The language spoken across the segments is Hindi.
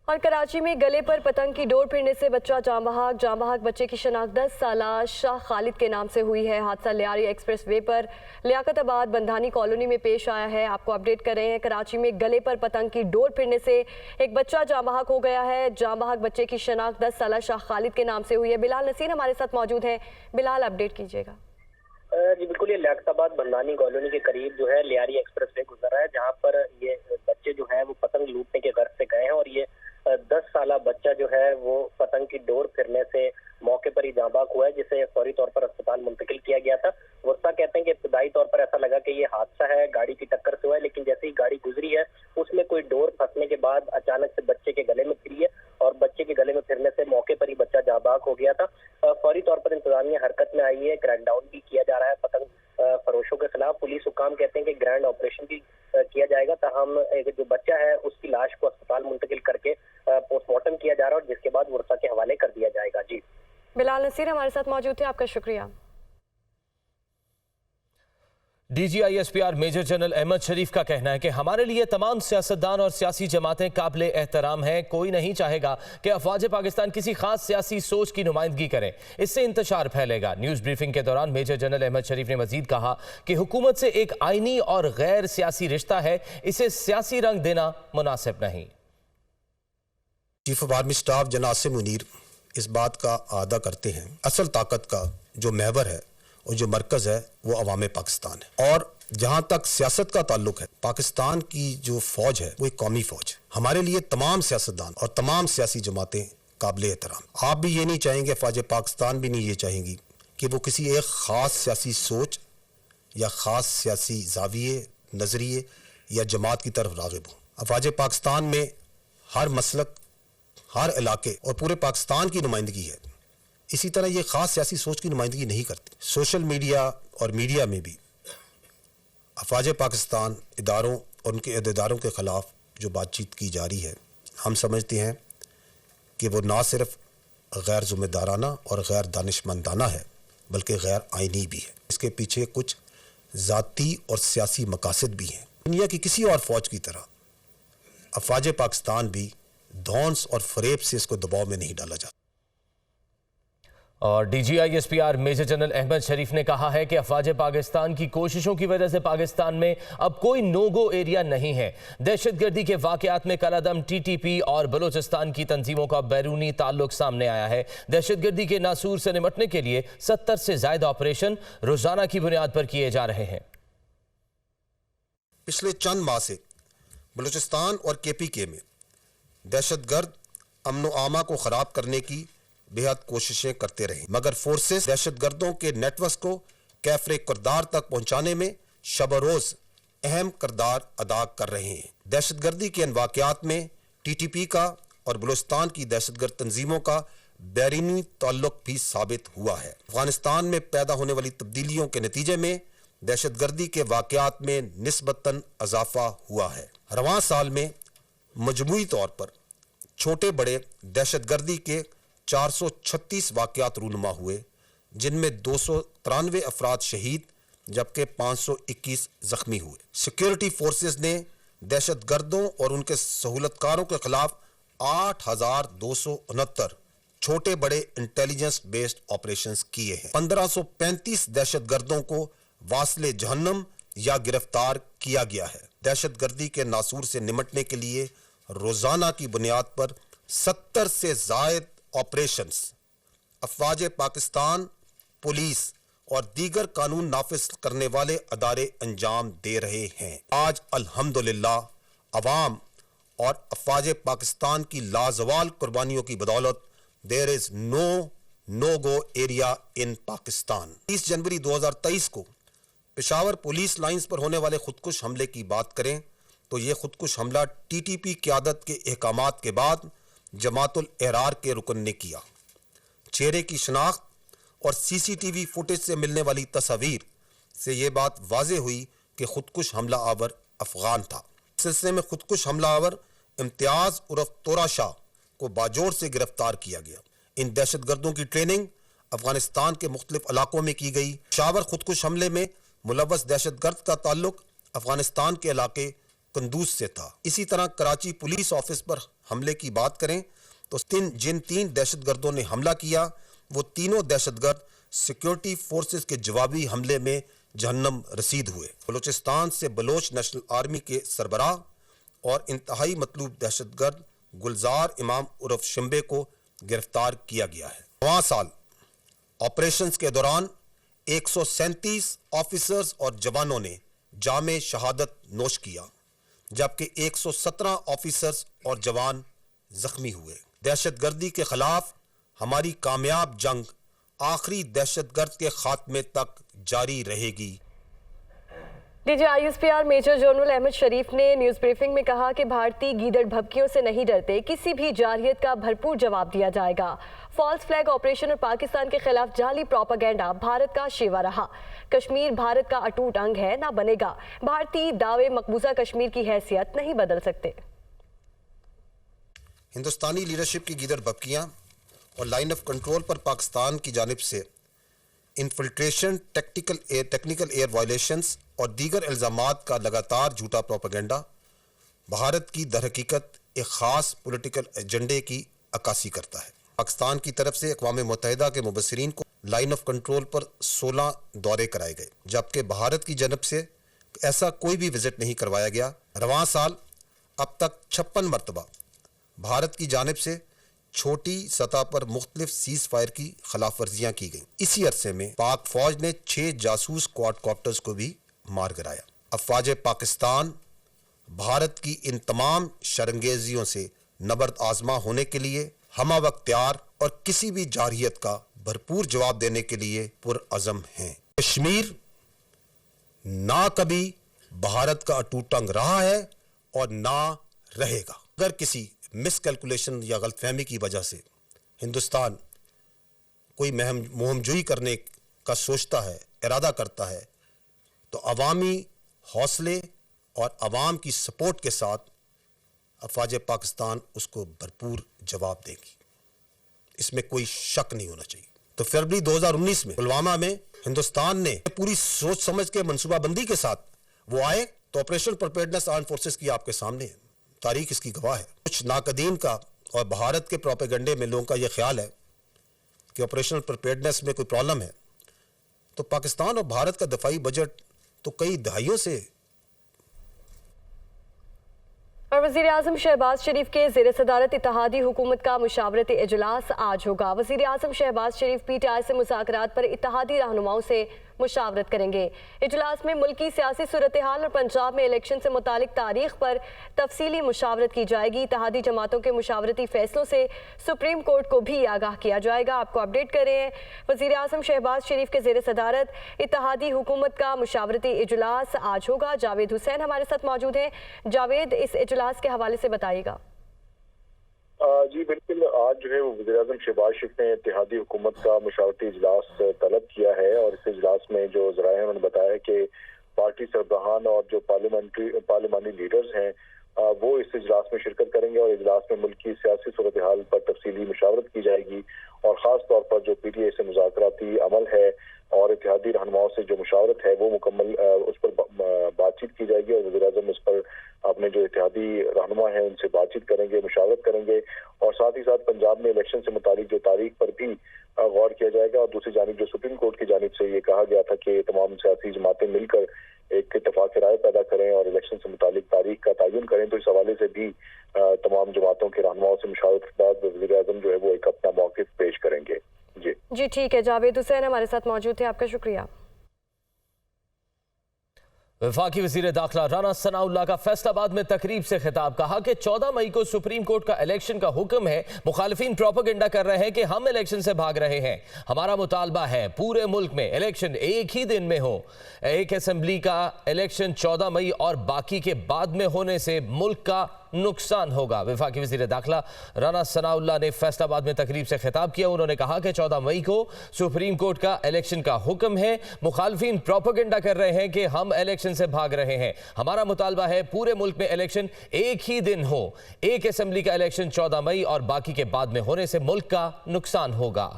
और कराची में गले पर पतंग की डोर फिरने से बच्चा जाँ बहक बच्चे की शनाख्त 10 साला शाह खालिद के नाम से हुई है। हादसा लियारी एक्सप्रेस वे पर लियाकताबाद बंधानी कॉलोनी में पेश आया है। आपको अपडेट कर रहे हैं। कराची में गले पर पतंग की डोर फिरने से एक बच्चा जाँ बहक हो गया है। जाँ बहक बच्चे की शनाख्त 10 साला शाह खालिद के नाम से हुई है। बिलाल नसीर हमारे साथ मौजूद हैं। बिलाल, अपडेट कीजिएगा। जी बिल्कुल, ये लियाकताबाद बंधानी कॉलोनी के करीब जो है लियारी एक्सप्रेस वे गुजर रहा है, जहाँ पर ये बच्चे जो है वो पतंग लूटने के गर्ज से गए हैं और ये 10 साला बच्चा जो है वो पतंग की डोर फिरने से मौके पर ही जाँ बहक हुआ है, जिसे फौरी तौर पर अस्पताल मुंतकिल किया गया था। वर्षा कहते हैं कि इब्तदाई तौर पर ऐसा लगा कि ये हादसा है, गाड़ी की टक्कर से हुआ है, लेकिन जैसे ही गाड़ी गुजरी है उसमें कोई डोर फंसने के बाद अचानक से बच्चे के गले में फिरी है और बच्चे के गले में फिरने से मौके पर ही बच्चा जाँ बहक हो गया था। फौरी तौर पर इंतजामिया हरकत में आई है, क्रैकडाउन भी किया जा रहा है पतंग फरोशों के खिलाफ। पुलिस हुकाम कहते हैं कि ग्रैंड ऑपरेशन भी किया जाएगा, ताहम एक जो बच्चा है उसकी लाश को अस्पताल मुंतकिल करके पोस्टमार्टम किया जा रहा है और जिसके बाद वर्षा के हवाले कर दिया जाएगा। जी बिलाल नसीर हमारे साथ मौजूद थे, आपका शुक्रिया। DGISPR मेजर जनरल अहमद शरीफ का कहना है कि हमारे लिए तमाम सियासतदान और सियासी जमातें काबिले एहतराम हैं। कोई नहीं चाहेगा कि अफवाज पाकिस्तान किसी खास सियासी सोच की नुमाइंदगी करें, इससे इंतशार फैलेगा। न्यूज़ ब्रीफिंग के दौरान मेजर जनरल अहमद शरीफ ने मजीद कहा कि हुकूमत से एक आईनी और गैर सियासी रिश्ता है, इसे सियासी रंग देना मुनासिब नहीं। चीफ ऑफ आर्मी स्टाफ जनाब आसिम मुनीर इस बात का आदा करते हैं, असल ताकत का जो महवर है और जो मरकज़ है वो अवाम पाकिस्तान है। और जहाँ तक सियासत का ताल्लुक है, पाकिस्तान की जो फौज है वो एक कौमी फौज है। हमारे लिए तमाम सियासतदान और तमाम सियासी जमातें काबिले एहतराम। आप भी ये नहीं चाहेंगे, फौज पाकिस्तान भी नहीं ये चाहेंगी कि वो किसी एक ख़ास सियासी सोच या ख़ास सियासी जाविये, नज़रिए या जमात की तरफ राग़िब हो। फौज पाकिस्तान में हर मसलक, हर इलाके और पूरे पाकिस्तान की नुमाइंदगी है। इसी तरह ये ख़ास सियासी सोच की नुमाइंदगी नहीं करती। सोशल मीडिया और मीडिया में भी अफवाज पाकिस्तान इदारों और उनके अहदेदारों के ख़िलाफ़ जो बातचीत की जा रही है, हम समझते हैं कि वो ना सिर्फ गैर ज़िम्मेदाराना और गैर दानिशमंदाना है, बल्कि गैर आइनी भी है। इसके पीछे कुछ ज़ाती और सियासी मकासद भी हैं। दुनिया की किसी और फ़ौज की तरह अफवाज पाकिस्तान भी धौंस और फरेब से इसको दबाव में नहीं डाला जाता। और DGISPR major general Ahmed Sharif ने कहा है कि अफवाज पाकिस्तान की कोशिशों की वजह से पाकिस्तान में अब कोई नो गो एरिया नहीं है। दहशतगर्दी के वाकयात में कलादम TTP और बलोचिस्तान की तंजीमों का बैरूनी ताल्लुक सामने आया है। दहशतगर्दी के नासूर से निपटने के लिए 70 से ज़ायद ऑपरेशन रोजाना की बुनियाद पर किए जा रहे हैं। पिछले चंद माह से बलूचिस्तान और KPK में दहशतगर्द अमन आमा को खराब करने की बेहद कोशिशें करते रहे, मगर फोर्सेस दहशतगर्दों के नेटवर्क को कैफरे किरदार तक पहुंचाने में शब रोज अहम किरदार अदा कर रहे हैं। दहशतगर्दी के इन वाकयात में TTP का और बलूचिस्तान की दहशतगर्द तंजीमों का बैरूनी ताल्लुक भी साबित हुआ है। अफगानिस्तान में पैदा होने वाली तब्दीलियों के नतीजे में दहशतगर्दी के वाकयात में निस्बतन इजाफा हुआ है। रवां साल में मजमूई तौर पर छोटे बड़े दहशतगर्दी के 436 वाकयात रूनुमा हुए, जिनमें 293 अफराद शहीद जबकि 521 जख्मी हुए। सिक्योरिटी फोर्सेस ने दहशतगर्दों और उनके सहूलतकारों के खिलाफ 8,269 छोटे बड़े इंटेलिजेंस बेस्ड ऑपरेशंस किए हैं। 1535 दहशतगर्दों को वासले जहन्नम या गिरफ्तार किया गया है। दहशतगर्दी के नासूर से निपटने के लिए रोजाना की बुनियाद पर 70 से ज़ायद ऑपरेशंस अफवाज पाकिस्तान, पुलिस और दीगर कानून नाफिज करने वाले अदारे अंजाम दे रहे हैं। आज अल्हम्दुलिल्लाह अवाम और अफवाज पाकिस्तान की लाजवाल कुर्बानियों की बदौलत there is no go area in Pakistan. 30 जनवरी 2023 को पेशावर पुलिस लाइंस पर होने वाले खुदकुश हमले की बात करें तो ये खुदकुश हमला TTP क़यादत के अहकामात के बाद जमातुल एहरार के रुकन ने किया। चेहरे की शनाख्त और CCTV फुटेज से मिलने वाली तस्वीर से ये बात वाज़ेह हुई कि खुदकुश हमला आवर अफगान था। इस सिलसिले में खुदकुश हमला आवर इम्तियाज़ उर्फ तोरा शाह को बाजोर से गिरफ्तार किया गया। इन दहशतगर्दों की ट्रेनिंग अफगानिस्तान के मुख्तलिफ इलाकों में की गई। शावर खुदकुश हमले में मुलव्वस दहशतगर्द का ताल्लुक अफगानिस्तान के इलाके कंदूज से था। इसी तरह कराची पुलिस ऑफिस पर हमले की बात करें तो जिन 3 दहशतगर्दों ने हमला किया वो तीनों दहशतगर्द सिक्योरिटी फोर्सेस के जवाबी हमले में जहन्नम रसीद हुए। बलूचिस्तान से बलोच नेशनल आर्मी के सरबराह और इंतहाई मतलूब दहशतगर्द गुलजार इमाम उर्फ शिम्बे को गिरफ्तार किया गया है। नवा साल ऑपरेशंस के दौरान 137 ऑफिसर्स और जवानों ने जामे शहादत नोश किया, जबकि 117 ऑफिसर्स और जवान जख्मी हुए। दहशतगर्दी के खिलाफ हमारी कामयाब जंग आखिरी दहशतगर्द के खात्मे तक जारी रहेगी। DG ISPR major general Ahmed Sharif ने न्यूज ब्रीफिंग में कहा कि भारतीय गीदड़ भभकियों से नहीं डरते, किसी भी जारहियत का भरपूर जवाब दिया जाएगा। फॉल्स फ्लैग ऑपरेशन और पाकिस्तान के खिलाफ जाली प्रोपेगेंडा भारत का शेवा रहा। कश्मीर भारत का अटूट अंग है, ना बनेगा। भारतीय दावे मकबूजा कश्मीर की हैसियत नहीं बदल सकते। हिंदुस्तानी लीडरशिप की गीदड़ भभकियां और लाइन ऑफ कंट्रोल पर पाकिस्तान की जानिब से इन्फिल्ट्रेशन, टेक्निकल एयर वायलेशंस और दीगर इल्ज़ामात का लगातार झूठा प्रोपेगेंडा भारत की दरहकीकत एक ख़ास पॉलिटिकल एजेंडे की अक्कासी करता है। पाकिस्तान की तरफ से अक़वाम मुत्तहिदा के मुबस्सिरीन को लाइन ऑफ कंट्रोल पर 16 दौरे कराए गए, जबकि भारत की जानब से ऐसा कोई भी विजिट नहीं करवाया गया। रवां साल अब तक 56 मरतबा भारत की जानिब से छोटी सतह पर मुख्तलिफ सीज फायर की खिलाफ वर्जियाँ की गई। इसी अरसे में पाक फौज ने 6 जासूस क्वाडकॉप्टर्स को भी मार गिराया। अफवाज पाकिस्तान भारत की इन तमाम शरंगेजियों से नबर्द आजमा होने के लिए हमा वक्त तैयार और किसी भी जारहियत का भरपूर जवाब देने के लिए पुरअज़म हैं। कश्मीर ना कभी भारत का अटूट अंग रहा है और ना रहेगा। अगर किसी मिसकैलकुलेशन या गलतफहमी की वजह से हिंदुस्तान कोई मुहमजुई करने का सोचता है, इरादा करता है, तो अवामी हौसले और अवाम की सपोर्ट के साथ अफवाज पाकिस्तान उसको भरपूर जवाब देगी। इसमें कोई शक नहीं होना चाहिए। तो फरवरी 2019 में पुलवामा में हिंदुस्तान ने पूरी सोच समझ के मनसूबाबंदी के साथ वो आए तो ऑपरेशन प्रिपेयर्डनेस आर्म्ड फोर्सेस की आपके सामने है, तारीख इसकी गवाह है। कुछ नाकदीन का और भारत के प्रोपेगेंडे में लोगों का यह ख्याल है कि ऑपरेशनल प्रिपेयर्डनेस में कोई प्रॉब्लम है, तो पाकिस्तान और भारत का दफाई बजट तो कई दहाइयों से। और वज़ीर आज़म शहबाज शरीफ के ज़ेर सदारत इत्तेहादी हुकूमत का मुशावरती इजलास आज होगा। वज़ीर आज़म शहबाज शरीफ PTI से मुज़ाकरात पर इत्तेहादी रहनुमाओं से मुशावरत करेंगे। इजलास में मुल्की सियासी सूरत हाल और पंजाब में इलेक्शन से मुतालिक तारीख पर तफसीली मुशावरत की जाएगी। इत्तेहादी जमातों के मुशावरती फैसलों से सुप्रीम कोर्ट को भी आगाह किया जाएगा। आपको अपडेट कर रहे हैं, वज़ीर आज़म शहबाज शरीफ के ज़ेर सदारत इत्तेहादी हुकूमत का मुशावरती इजलास आज होगा। जावेद हुसैन हमारे साथ मौजूद हैं। जावेद, इस इजलास के हवाले से बताइएगा। जी बिल्कुल, आज जो है वो वज़ीर आज़म शहबाज शरीफ ने इत्तेहादी हुकूमत का मुशावरती इजलास तलब किया है और इस इजलास में जो ज़राए उन्होंने बताया कि पार्टी सरबराहान और जो पार्लिमानी लीडर्स हैं वो इस इजलास में शिरकत करेंगे और इजलास में मुल्क की सियासी सूरत हाल पर तफसीली मुशावरत की जाएगी और ख़ास तौर पर जो PTI से मुज़ाकराती अमल है और इत्तेहादी रहनुमाओं से जो मुशावरत है वो मुकम्मल उस पर बातचीत की जाएगी और वज़ीर आज़म इस पर अपने जो इत्तेहादी रहनुमा हैं उनसे बातचीत करेंगे, मुशावरत करेंगे और साथ ही साथ पंजाब में इलेक्शन से मुतालिक जो तारीख पर भी गौर किया जाएगा। और दूसरी जानिब जो सुप्रीम कोर्ट की जानिब से ये कहा गया था कि तमाम सियासी जमातें मिलकर एक इत्तेफाक राय पैदा करें और इलेक्शन से मुतालिक तारीख का तयन करें, तो इस हवाले से भी तमाम जमातों के रहनुमाओं से मुशावरत के बाद वज़ीर आज़म जो है वो एक अपना मौक़िफ़ पेश करेंगे। जी ठीक है, जावेद हुसैन हमारे साथ मौजूद थे, आपका शुक्रिया। वफाकी वज़ीर दाखिला राना सनाउल्लाह का फैसलाबाद में तकरीब से खिताब, कहा कि 14 मई को सुप्रीम कोर्ट का इलेक्शन का हुक्म है। मुखालिफिन प्रोपेगेंडा कर रहे हैं कि हम इलेक्शन से भाग रहे हैं। हमारा मुतालबा है पूरे मुल्क में इलेक्शन एक ही दिन में हो। एक असेंबली का इलेक्शन 14 मई और बाकी के बाद में होने से मुल्क का नुकसान होगा। वफाकी वज़ीर दाखिला राना सनाउल्लाह ने फैसलाबाद में तकरीब से खिताब किया। उन्होंने कहा कि 14 मई को सुप्रीम कोर्ट का इलेक्शन का हुक्म है। मुखालिफिन प्रोपेगेंडा कर रहे हैं कि हम इलेक्शन से भाग रहे हैं। हमारा मुतालबा है पूरे मुल्क में इलेक्शन एक ही दिन हो। एक असेंबली का इलेक्शन 14 मई और बाकी के बाद में होने से मुल्क का नुकसान होगा।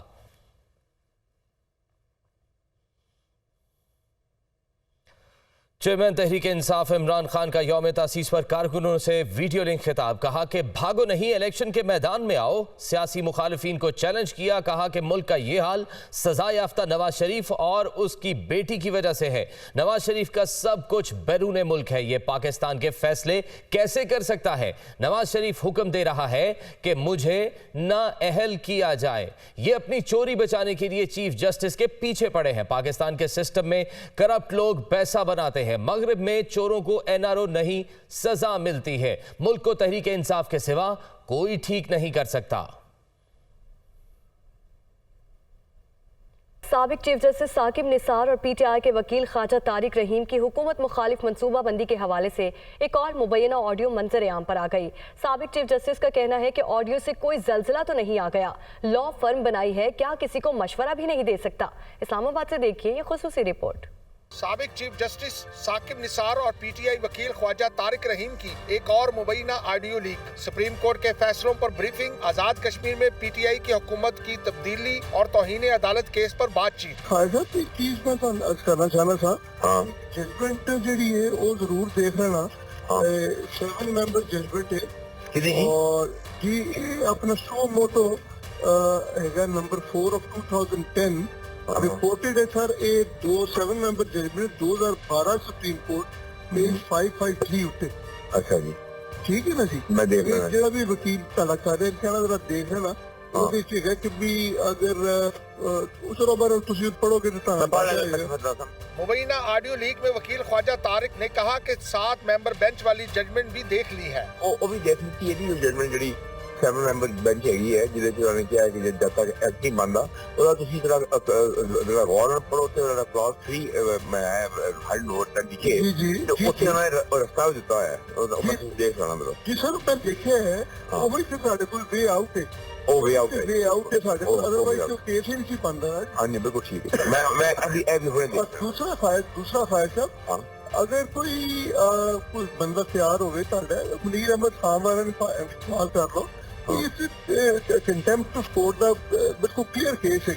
चेयरमैन तहरीक इंसाफ इमरान खान का यौम तासीस पर कारकुनों से वीडियो लिंक खिताब। कहा कि भागो नहीं, इलेक्शन के मैदान में आओ। सियासी मुखालिफिन को चैलेंज किया। कहा कि मुल्क का ये हाल सजा याफ्ता नवाज शरीफ और उसकी बेटी की वजह से है। नवाज शरीफ का सब कुछ बैरून मुल्क है, ये पाकिस्तान के फैसले कैसे कर सकता है? नवाज शरीफ हुक्म दे रहा है कि मुझे ना अहल किया जाए। ये अपनी चोरी बचाने के लिए चीफ जस्टिस के पीछे पड़े हैं। पाकिस्तान के सिस्टम में करप्ट लोग पैसा बनाते हैं। मगरिब में चोरों को एनआरओ नहीं सजा मिलती है। मुल्क को तहरीक इंसाफ के सिवा कोई ठीक नहीं कर सकता। साबिक चीफ जस्टिस साकिब निसार और पीटीआई के वकील ख्वाजा तारिक रहीम की हुकूमत मुखालिफ मनसूबा बंदी के हवाले से एक और मुबैना ऑडियो मंजर आम पर आ गई। साबिक चीफ जस्टिस का कहना है कि ऑडियो से कोई जल्जला तो नहीं आ गया, लॉ फर्म बनाई है, क्या किसी को मशवरा भी नहीं दे सकता? इस्लामाबाद से देखिए ये खुसूसी रिपोर्ट। साबिक चीफ जस्टिस साकिब निसार और पीटीआई वकील ख्वाजा तारिक रहीम की एक और मुबैना ऑडियो लीक। सुप्रीम कोर्ट के फैसलों पर ब्रीफिंग, आजाद कश्मीर में पीटीआई की हुकूमत की तब्दीली और तौहीन अदालत केस पर बातचीत। एक चीज मैं करना चाहना था, जजमेंट जी है वो जरूर देख लेना। 7 मेंबर जजमेंट है और जी अपना शो मोटो है नंबर 4 of 2010 रिपोर्टेड है sir. 7 member judgement 2012 supreme court में 553 उत्ते। अच्छा जी, ठीक है ना जी, मैं देख रहा हूं। जो भी वकील तलाकारी कहना जरा देख लेना। ਉਹਦੇ ਚ ਹੈ ਕਿ ਵੀ अगर ਉਸ ਤੋਂ ਬਾਅਦ ਤੁਸੀਂ ਪੜੋਗੇ ਤਾਂ मुबैना ऑडियो लीक में वकील ख्वाजा तारिक ने कहा कि 7 मेंबर बेंच वाली जजमेंट भी देख ली है। ਉਹ ਵੀ ਦੇਖ ਲਈ ਇਹਦੀ ਜਜਮੈਂਟ ਜਿਹੜੀ 7 ਮੈਂਬਰ ਬੈਂਚ ਹੈਗੀ ਹੈ, ਜਿਹਦੇ ਚ ਉਹਨਾਂ ਨੇ ਕਿਹਾ ਕਿ ਜਦ ਤੱਕ ਐਕਟ ਨਹੀਂ ਬਣਦਾ ਉਹਦਾ ਤੁਸੀਂ ਜਿਹੜਾ ਗੌਰ ਨਾਲ ਪੜੋ ਤੇ ਉਹਦਾ ਕਲਾਸ 3 ਮੈਂ ਹਾਈ ਨੋਟ ਤਾਂ ਲਿਖੇ ਜੀ ਤੇ ਉੱਥੇ ਉਹਨਾਂ ਨੇ ਰਸਤਾ ਵੀ ਦਿੱਤਾ ਹੈ। ਉਹਦਾ ਤੁਸੀਂ ਦੇਖ ਲੈਣਾ ਮੇਰਾ ਜੀ ਸਰ। ਮੈਂ ਦੇਖਿਆ ਹੈ ਉਹ ਵੀ ਸਾਡੇ ਕੋਲ ਵੇ ਆਊਟ ਹੈ। ਉਹ ਵੇ ਆਊਟ ਹੈ ਸਾਡੇ ਕੋਲ, ਅਦਰਵਾਈਜ਼ ਉਹ ਕੇਸ ਹੀ ਨਹੀਂ ਬਣਦਾ। ਹਾਂਜੀ ਬਿਲਕੁਲ ਠੀਕ ਹੈ। ਮੈਂ ਅਭੀ ਇਹ ਵੀ ਹੋਣੇ ਦੇ ਦੂਸਰਾ ਫਾਇਲ ਸਾਹਿਬ, अगर कोई बंदा तैयार होवे मुनीर अहमद खान वाले ने इस्तेमाल कर लो, कंटेम्प्ट ऑफ कोर्ट दा बिल्कुल क्लियर केस है।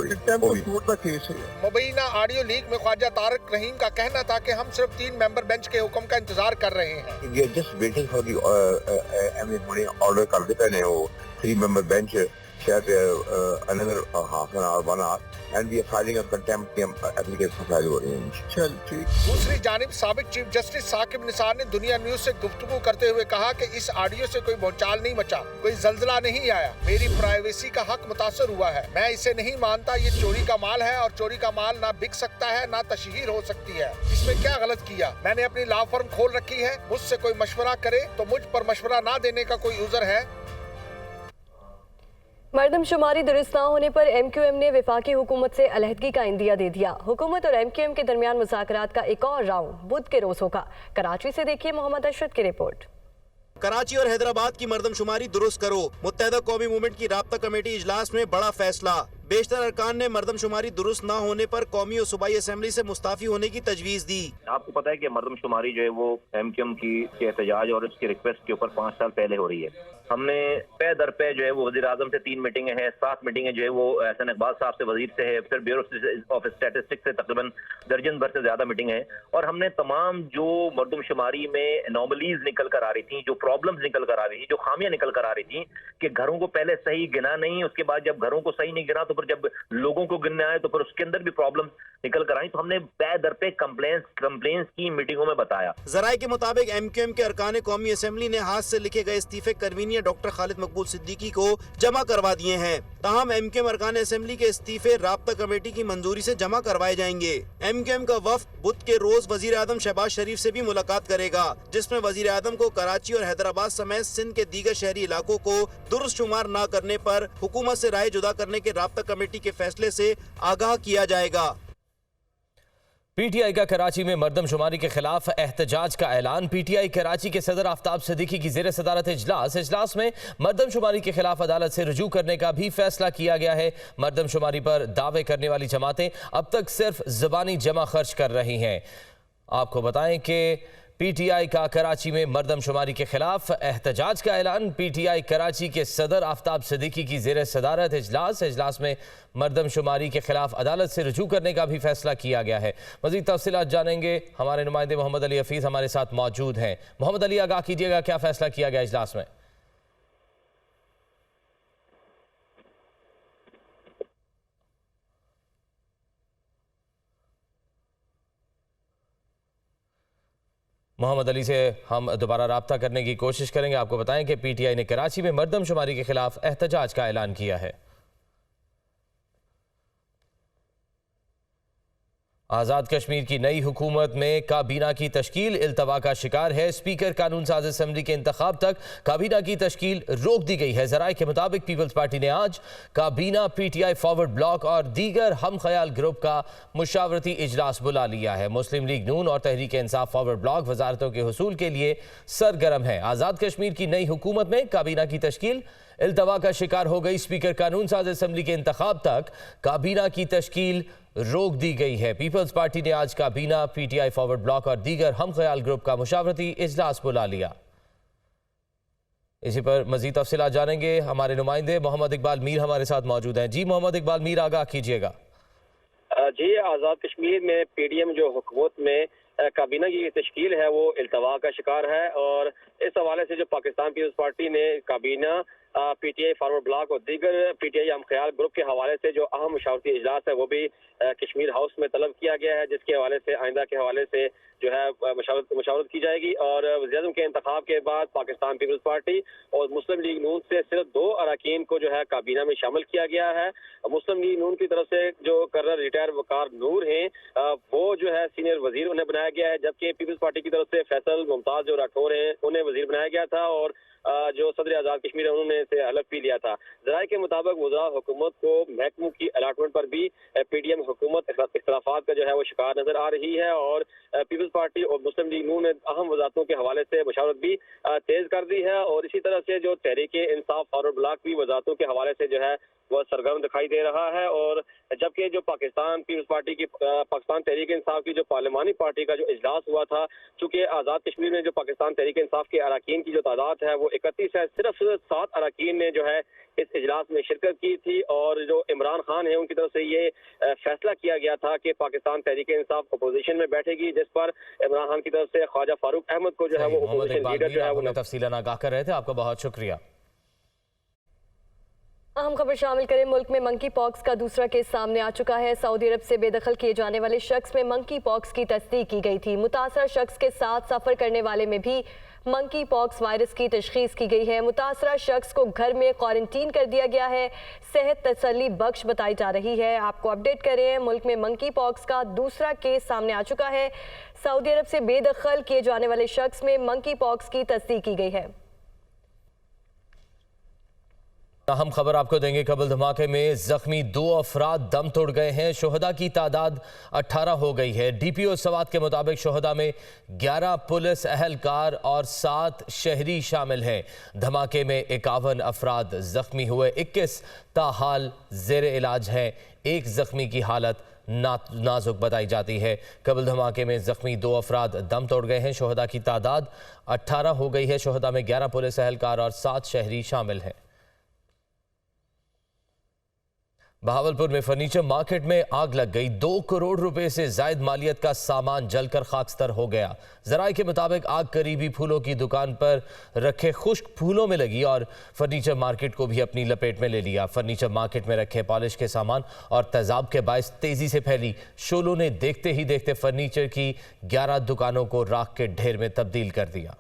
कंटेम्प्ट ऑफ कोर्ट दा केस है। मुबैना ऑडियो लीक में ख्वाजा तारिक रहीम का कहना था कि हम सिर्फ 3 मेंबर बेंच के हुक्म का इंतजार कर रहे हैं। Just waiting for the order कर देते हैं वो 3 मेंबर बेंच शायद another half an hour 1 hour and we are filing a contempt application file हो रही है। चल ठीक। दूसरी जानिब साबिक चीफ जस्टिस साकिब निसार ने दुनिया न्यूज से गुफ्तगू करते हुए कहा कि इस ऑडियो से कोई भूचाल नहीं मचा, कोई जल्जला नहीं आया, मेरी प्राइवेसी का हक मुतासर हुआ है। मैं इसे नहीं मानता, ये चोरी का माल है और चोरी का माल ना बिक सकता है ना तशहीर हो सकती है। इसमें क्या गलत किया? मैंने अपनी लॉ फर्म खोल रखी है, मुझसे कोई मशवरा करे तो मुझ पर मशवरा ना देने का कोई उज़र है? मरदमशुमारी दुरुस्त न होने पर MQM ने वफाकी हुकूमत से अलहदगी का इंदिया दे दिया। हुकूमत और MQM के दरमियान मुज़ाकरात का एक और राउंड बुध के रोज होगा। कराची से देखिए मोहम्मद अशरफ की रिपोर्ट। कराची और हैदराबाद की मरदमशुमारी दुरुस्त करो। मुत्तहदा कौमी मूवमेंट की राब्ता कमेटी इजलास में बड़ा फैसला। बेशतर अरकान ने मरदमशुमारी दुरुस्त न होने पर कौमी और सूबाई असेंबली से मुस्ताफी होने की तजवीज दी। आपको पता है कि मरदमशुमारी जो है वो MQM की एहतजाज और उसकी रिक्वेस्ट के ऊपर 5 साल पहले हो रही है। हमने पे दर पे जो है वो वज़ीर आज़म से 3 मीटिंगें हैं, 7 मीटिंगें जो है वो एहसन इकबाल साहब से वजीर से है, फिर ब्यूरो ऑफ स्टैटिस्टिक्स से तकरीबन दर्जन भर से ज्यादा मीटिंग है। और हमने तमाम जो मरदमशुमारी में एनोमलीज निकल कर आ रही थी, जो प्रॉब्लम्स निकल कर आ रही थी, जो खामियां निकल कर आ रही थी कि घरों को पहले सही गिना नहीं, उसके बाद जब घरों को सही नहीं गिना तो फिर जब लोगों को गिनने आए तो फिर उसके अंदर भी प्रॉब्लम्स निकल कर आई। तो हमने पे दर पे कंप्लेंट्स की मीटिंगों में बताया। जराये के मुताबिक MQM के अरकान कौमी असेंबली ने हाथ से लिखे गए इस्तीफे कन्वीनियर डॉक्टर खालिद मकबूल सिद्दीकी को जमा करवा दिए हैं। ताहम MQM अरकान असेंबली के इस्तीफे राब्ता कमेटी की मंजूरी से जमा करवाए जाएंगे। MQM का वफ्द बुध के रोज वजीर आजम शहबाज शरीफ से भी मुलाकात करेगा, जिसमें वजीर आजम को कराची और हैदराबाद समेत सिंध के दीगर शहरी इलाकों को दुरुस्त शुमार न करने पर हुकूमत से राय जुदा करने के राब्ता कमेटी के फैसले से आगाह किया जाएगा। PTI का कराची में मरदमशुमारी के खिलाफ एहतजाज का ऐलान। PTI कराची के सदर आफ्ताब सिद्दीकी की ज़ेर सदारत इजलास में मरदमशुमारी के खिलाफ अदालत से रुजू करने का भी फैसला किया गया है। मरदमशुमारी पर दावे करने वाली जमातें अब तक सिर्फ ज़बानी जमा खर्च कर रही हैं। आपको बताएं कि पीटीआई का कराची में मर्दमशुमारी के खिलाफ एहतजाज का ऐलान। पीटीआई कराची के सदर आफ्ताब सिद्दीकी की ज़ेर सदारत इजलास में मर्दमशुमारी के खिलाफ अदालत से रुजू करने का भी फैसला किया गया है। मज़ीद तफसीलात जानेंगे, हमारे नुमाइंदे मोहम्मद अली हफीज़ हमारे साथ मौजूद हैं। मोहम्मद अली, आगाह कीजिएगा, क्या फैसला किया गया इजलास में? मोहम्मद अली से हम दोबारा रब्ता करने की कोशिश करेंगे। आपको बताएं कि पीटीआई ने कराची में मर्दमशुमारी के खिलाफ एहतजाज का ऐलान किया है। आज़ाद कश्मीर की नई हुकूमत में काबीना की तश्कील इल्तवा का शिकार है। स्पीकर कानून साज असम्बली के इंतखाब तक काबीना की तश्कील रोक दी गई है। ज़राए के मुताबिक पीपल्स पार्टी ने आज काबीना, पीटीआई फॉरवर्ड ब्लॉक और दीगर हम ख्याल ग्रुप का मुशावरती इजलास बुला लिया है। मुस्लिम लीग नून और तहरीक इंसाफ फॉरवर्ड ब्लॉक वजारतों के हुसूल के लिए सरगर्म है। आज़ाद कश्मीर की नई हुकूमत में काबीना की तश्कील इल्तवा का शिकार हो गई। स्पीकर कानून साज असम्बली के इंतखाब तक काबीना की तश्कील रोक दी गई है। पीपल्स पार्टी ने आज काबीना, पीटीआई फॉरवर्ड ब्लॉक और दीगर हम ख्याल ग्रुप का मुशावरती इजलास बुला लिया। इसी पर मजीद तफसीलात जानेंगे, हमारे नुमाइंदे मोहम्मद इकबाल मीर हमारे साथ मौजूद हैं। जी मोहम्मद इकबाल मीर, आगाह कीजिएगा। जी, आज़ाद कश्मीर में पीडीएम जो हुकूमत में काबीना की तश्कील है वो इल्तवा का शिकार है, और इस हवाले से जो पाकिस्तान पीपल्स पार्टी ने काबीना, पीटीआई फॉरवर्ड ब्लॉक और दीगर पीटीआई हम ख्याल ग्रुप के हवाले से जो अहम मुशावरती इजलास है वो भी कश्मीर हाउस में तलब किया गया है, जिसके हवाले से आइंदा के हवाले से जो है मुशावरत की जाएगी। और वज़ीर-ए-आज़म के इंतखाब के बाद पाकिस्तान पीपल्स पार्टी और मुस्लिम लीग नून से सिर्फ 2 अरकान को जो है काबीना में शामिल किया गया है। मुस्लिम लीग नून की तरफ से जो कर्नल रिटायर वकार नूर हैं वो जो है सीनियर वजीर उन्हें बनाया गया है, जबकि पीपल्स पार्टी की तरफ से फैसल मुमताज जो राठौर हैं उन्हें वजीर बनाया गया था, और जो सदर आज़ाद कश्मीर है उन्होंने से हलफ भी लिया था। ज़राए के मुताबिक वज़रा हुकूमत को महकमों की अलाटमेंट पर भी पीडीएम हुकूमत इख्तलाफात का जो है वो शिकार नजर आ रही है, और पीपल्स पार्टी और मुस्लिम लीग नून ने अहम वजारतों के हवाले से मुशावरत भी तेज कर दी है। और इसी तरह से जो तहरीक इंसाफ फॉरवर्ड ब्लॉक भी वजारतों के हवाले से जो है वह सरगर्म दिखाई दे रहा है। और जबकि जो पाकिस्तान पीपल्स पार्टी की पाकिस्तान तहरीक इंसाफ की जो पार्लिमानी पार्टी का जो इजलास हुआ था, चूंकि आज़ाद कश्मीर में जो पाकिस्तान तहरीक इंसाफ के अरकान की जो तादाद है वो 31 है, सिर्फ 7 अरकान ने जो है इस इजलास में शिरकत की थी। और जो इमरान खान है उनकी तरफ से ये फैसला किया गया था कि पाकिस्तान तहरीक इंसाफ अपोजिशन में बैठेगी, जिस पर इमरान खान की तरफ से ख्वाजा फारूक अहमद को जो है वो अपोजिशन लीडर जो है वो तफसीलन आगाह कर रहे थे। आपका बहुत शुक्रिया। अहम खबर शामिल करें, मुल्क में मंकी पॉक्स का दूसरा केस सामने आ चुका है। सऊदी अरब से बेदखल किए जाने वाले शख्स में मंकी पॉक्स की तस्दीक की गई थी। मुतासरा शख्स के साथ सफर करने वाले में भी मंकी पॉक्स वायरस की तशखीस की गई है। मुतासरा शख्स को घर में क्वारंटीन कर दिया गया है। सेहत तसल्ली बख्श बताई जा रही है। आपको अपडेट करें, मुल्क में मंकी पॉक्स का दूसरा केस सामने आ चुका है। सऊदी अरब से बेदखल किए जाने वाले शख्स में मंकी पॉक्स की तस्दीक की गई है। अहम खबर आपको देंगे, कबल धमाके में जख्मी 2 अफराद दम तोड़ गए हैं। शोहदा की तादाद 18 हो गई है। डीपीओ सवात के मुताबिक शोहदा में 11 पुलिस अहलकार और 7 शहरी शामिल हैं। धमाके में 51 अफराद जख्मी हुए, 21 ताहाल जेर इलाज हैं। एक जख्मी की हालत नाजुक बताई जाती है। कबल धमाके में जख्मी 2 अफराद दम तोड़ गए हैं। शोहदा की तादाद 18 हो गई है। शोहदा में 11 पुलिस अहलकार और 7 शहरी शामिल हैं। बहावलपुर में फर्नीचर मार्केट में आग लग गई। 2 करोड़ रुपए से जायद मालियत का सामान जलकर खाकस्तर हो गया। ज़राए के मुताबिक आग करीबी फूलों की दुकान पर रखे खुश्क फूलों में लगी और फर्नीचर मार्केट को भी अपनी लपेट में ले लिया। फर्नीचर मार्केट में रखे पॉलिश के सामान और तेजाब के बायस तेजी से फैली। शोलों ने देखते ही देखते फर्नीचर की 11 दुकानों को राख के ढेर में तब्दील कर दिया।